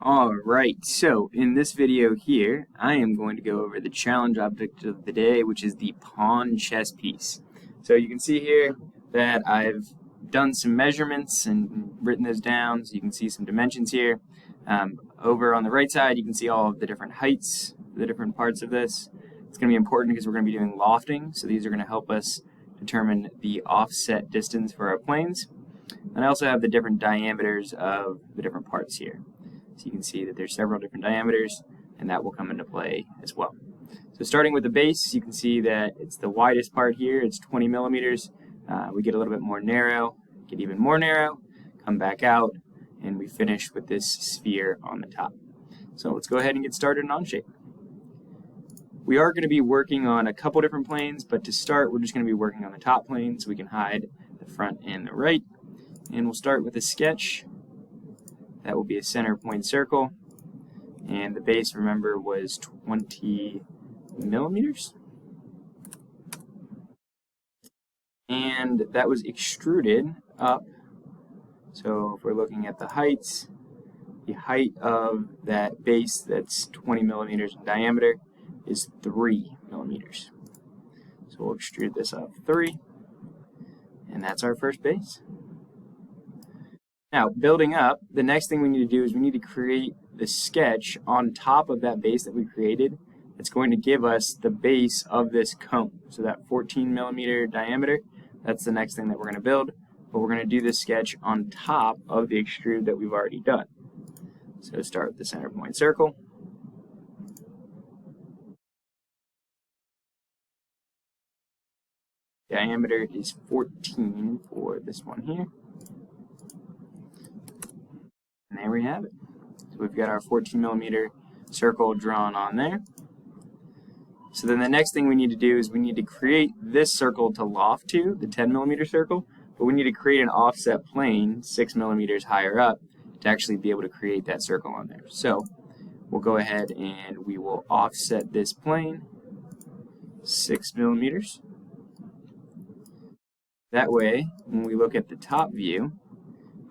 Alright, so in this video here, I am going to go over the challenge object of the day, which is the pawn chess piece. So you can see here that I've done some measurements and written those down, so you can see some dimensions here. Over on the right side, you can see all of the different heights, the different parts of this. It's going to be important because we're going to be doing lofting, so these are going to help us determine the offset distance for our planes. And I also have the different diameters of the different parts here. So you can see that there's several different diameters, and that will come into play as well. So starting with the base, you can see that it's the widest part here. It's 20 millimeters. We get a little bit more narrow, get even more narrow, come back out, and we finish with this sphere on the top. So let's go ahead and get started on OnShape. We are going to be working on a couple different planes, but to start, we're just going to be working on the top plane so we can hide the front and the right. And we'll start with a sketch. That will be a center point circle, and the base, remember, was 20 millimeters. And that was extruded up. So if we're looking at the heights, the height of that base that's 20 millimeters in diameter is 3 millimeters. So we'll extrude this up 3, and that's our first base. Now, building up, the next thing we need to do is we need to create the sketch on top of that base that we created. It's going to give us the base of this cone. So that 14 millimeter diameter, that's the next thing that we're going to build. But we're going to do this sketch on top of the extrude that we've already done. So start with the center point circle. Diameter is 14 for this one here. And there we have it. So we've got our 14 millimeter circle drawn on there. So then the next thing we need to do is we need to create this circle to loft to, the 10 millimeter circle, but we need to create an offset plane 6 millimeters higher up to actually be able to create that circle on there. So we'll go ahead and we will offset this plane 6 millimeters. That way, when we look at the top view,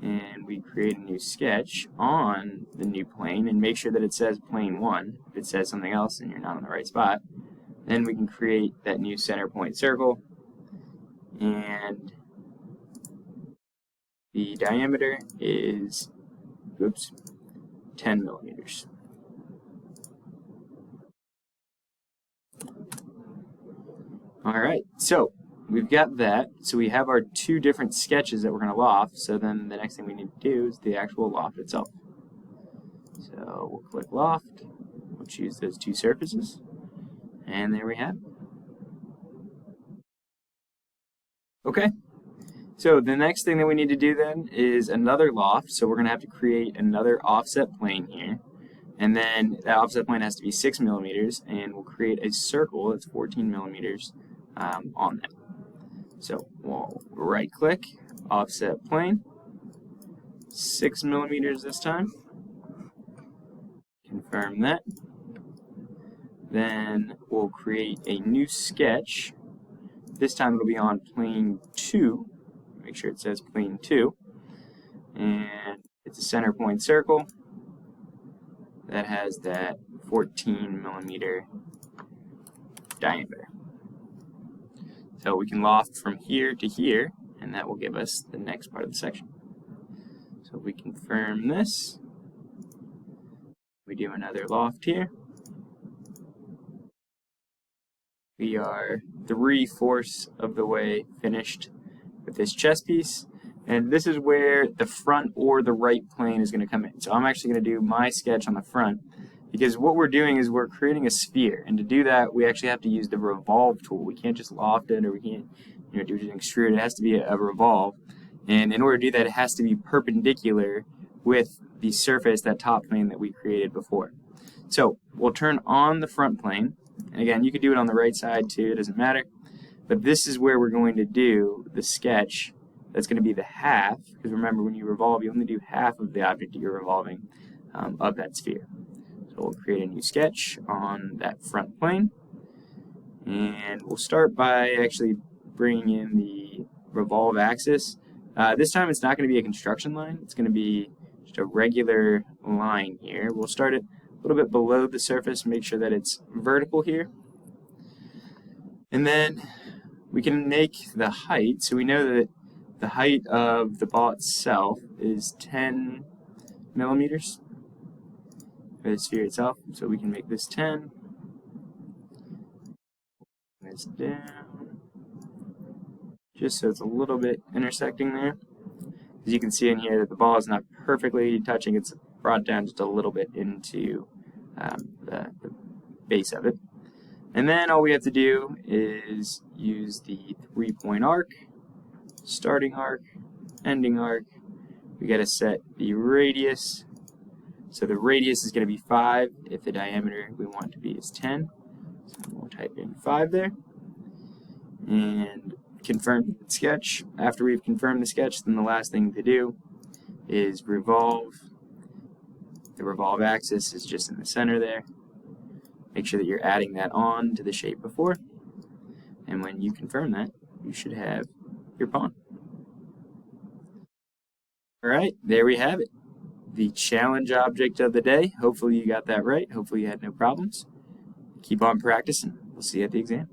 and we create a new sketch on the new plane and make sure that it says plane 1. If it says something else, then you're not on the right spot. Then we can create that new center point circle, and the diameter is 10 millimeters. Alright, so we've got that. So we have our two different sketches that we're going to loft. So then the next thing we need to do is the actual loft itself. So we'll click loft. We'll choose those two surfaces. And there we have it. Okay. So the next thing that we need to do then is another loft. So we're going to have to create another offset plane here. And then that offset plane has to be 6 millimeters. And we'll create a circle that's 14 millimeters on that. So we'll right click, offset plane, 6 millimeters this time, confirm that. Then we'll create a new sketch. This time it'll be on plane 2, make sure it says plane 2, and it's a center point circle that has that 14 millimeter diameter. So we can loft from here to here, and that will give us the next part of the section. So we confirm this. We do another loft here. We are 3/4 of the way finished with this chess piece. And this is where the front or the right plane is going to come in. So I'm actually going to do my sketch on the front, because what we're doing is we're creating a sphere, and to do that we actually have to use the revolve tool. We can't just loft it, or we can't do an extrude. It has to be a revolve, and in order to do that it has to be perpendicular with the surface, that top plane that we created before. So we'll turn on the front plane, and again you could do it on the right side too, it doesn't matter, but this is where we're going to do the sketch. That's going to be the half, because remember when you revolve you only do half of the object that you're revolving of that sphere. So we'll create a new sketch on that front plane, and we'll start by actually bringing in the revolve axis. This time it's not going to be a construction line, it's going to be just a regular line here. We'll start it a little bit below the surface, make sure that it's vertical here. And then we can make the height, so we know that the height of the ball itself is 10 millimeters for the sphere itself, so we can make this 10. This down, just so it's a little bit intersecting there. As you can see in here that the ball is not perfectly touching, it's brought down just a little bit into the base of it. And then all we have to do is use the 3-point arc, starting arc, ending arc. We got to set the radius. So the radius is going to be 5 if the diameter we want to be is 10. So we'll type in 5 there. And confirm the sketch. After we've confirmed the sketch, then the last thing to do is revolve. The revolve axis is just in the center there. Make sure that you're adding that on to the shape before. And when you confirm that, you should have your pawn. Alright, there we have it. The challenge object of the day. Hopefully you got that right. Hopefully you had no problems. Keep on practicing. We'll see you at the exam.